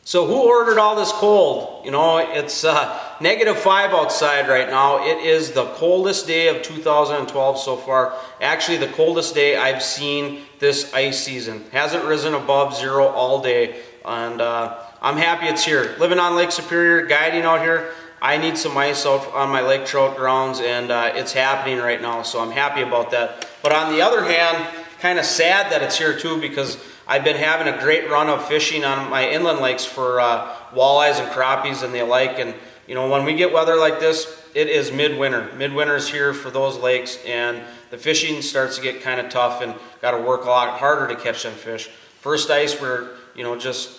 So who ordered all this cold? You know, it's -5 outside right now. It is the coldest day of 2012 so far. Actually, the coldest day I've seen this ice season. Hasn't risen above 0 all day, and I'm happy it's here. Living on Lake Superior, guiding out here, I need some ice out on my lake trout grounds, and it's happening right now, so I'm happy about that. But on the other hand, kind of sad that it's here too, because I've been having a great run of fishing on my inland lakes for walleyes and crappies and the like. And you know, when we get weather like this, it is midwinter. Midwinter's here for those lakes, and the fishing starts to get kind of tough, and got to work a lot harder to catch them fish. First ice, we're just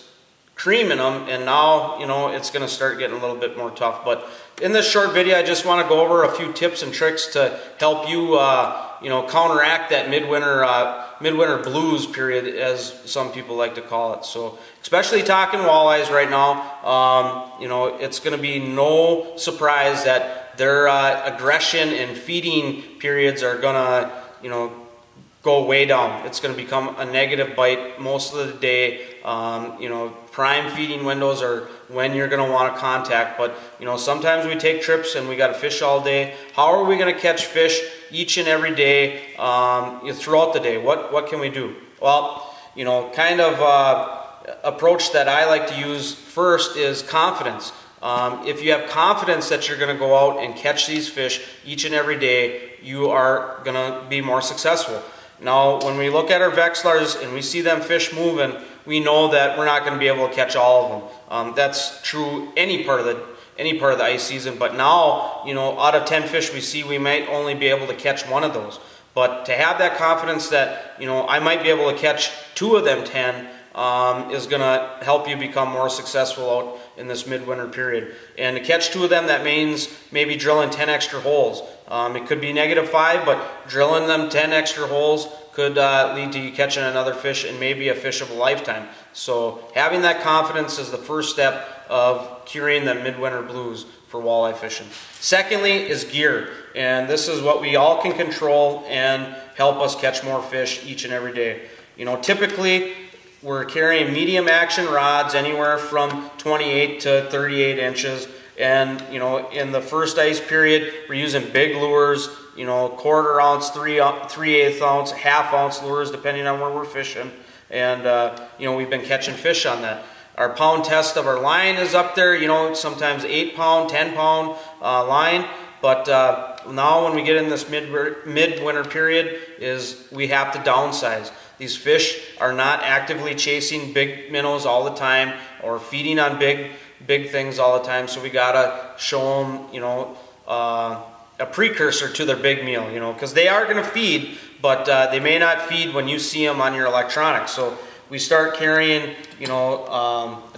creaming them, and now it's going to start getting a little bit more tough. But in this short video, I just want to go over a few tips and tricks to help you counteract that midwinter blues period, as some people like to call it. So especially talking walleyes right now, it's going to be no surprise that their aggression and feeding periods are going to go way down. It's going to become a negative bite most of the day. Prime feeding windows are when you're going to want to contact, but sometimes we take trips and we got to fish all day. How are we going to catch fish each and every day throughout the day? What can we do? Well, approach that I like to use first is confidence. If you have confidence that you're going to go out and catch these fish each and every day, you are going to be more successful. Now, when we look at our Vexilars and we see them fish moving, we know that we're not going to be able to catch all of them. That's true any part of the ice season. But now, out of 10 fish we see, we might only be able to catch one of those. But to have that confidence that I might be able to catch 2 of them 10 is going to help you become more successful out in this midwinter period. And to catch 2 of them, that means maybe drilling 10 extra holes. It could be -5, but drilling them 10 extra holes could lead to you catching another fish, and maybe a fish of a lifetime. So having that confidence is the first step of curing the midwinter blues for walleye fishing. Secondly is gear, and this is what we all can control and help us catch more fish each and every day. Typically we're carrying medium action rods anywhere from 28 to 38 inches. And, in the first ice period, we're using big lures, 1/4 ounce, 3/8 ounce, 1/2 ounce lures, depending on where we're fishing. And, we've been catching fish on that. Our pound test of our line is up there, sometimes 8-pound, 10-pound line. But now when we get in this midwinter period, we have to downsize. These fish are not actively chasing big minnows all the time or feeding on big things all the time, so we gotta show them a precursor to their big meal, because they are going to feed, but they may not feed when you see them on your electronics. So we start carrying a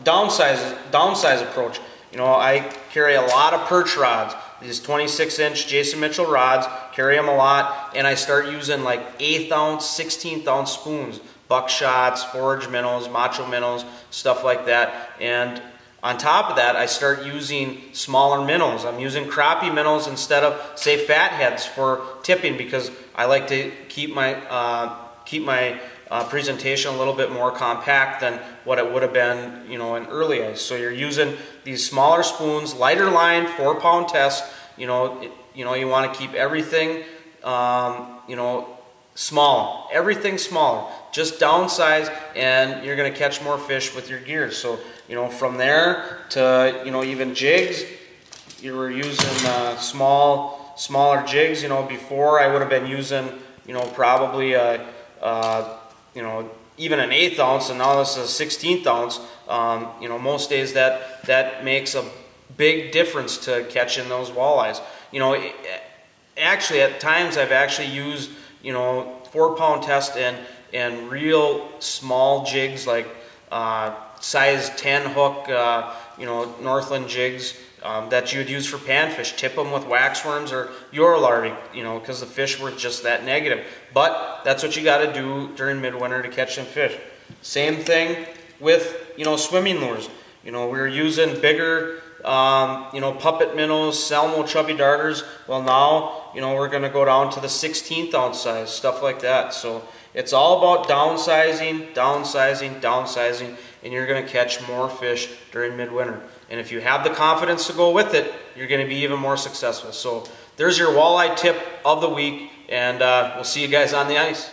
downsize approach. I carry a lot of perch rods, these 26-inch Jason Mitchell rods, carry them a lot, and I start using like 1/8 ounce, 16th ounce spoons, buckshots, forage minnows, macho minnows, stuff like that. And on top of that, I start using smaller minnows. I'm using crappie minnows instead of, say, fatheads for tipping, because I like to keep my presentation a little bit more compact than what it would have been, in early ice. So you're using these smaller spoons, lighter line, 4-pound test. You want to keep everything, small. Everything smaller. Just downsize, and you're going to catch more fish with your gear. So, from there to, even jigs, you were using smaller jigs. Before I would have been using, probably even an 1/8 ounce, and now this is a 16th ounce. Most days that makes a big difference to catching those walleyes. Actually, at times I've actually used, 4-pound test and real small jigs, like size 10 hook, Northland jigs that you would use for panfish. Tip them with waxworms or Eurolarvae, because the fish were just that negative. But that's what you got to do during midwinter to catch some fish. Same thing with swimming lures. We're using bigger puppet minnows, Salmo chubby darters. Well, now we're going to go down to the 16th ounce size, stuff like that. So It's all about downsizing, downsizing, downsizing, and you're going to catch more fish during midwinter. And if you have the confidence to go with it, you're going to be even more successful. So there's your walleye tip of the week, and we'll see you guys on the ice.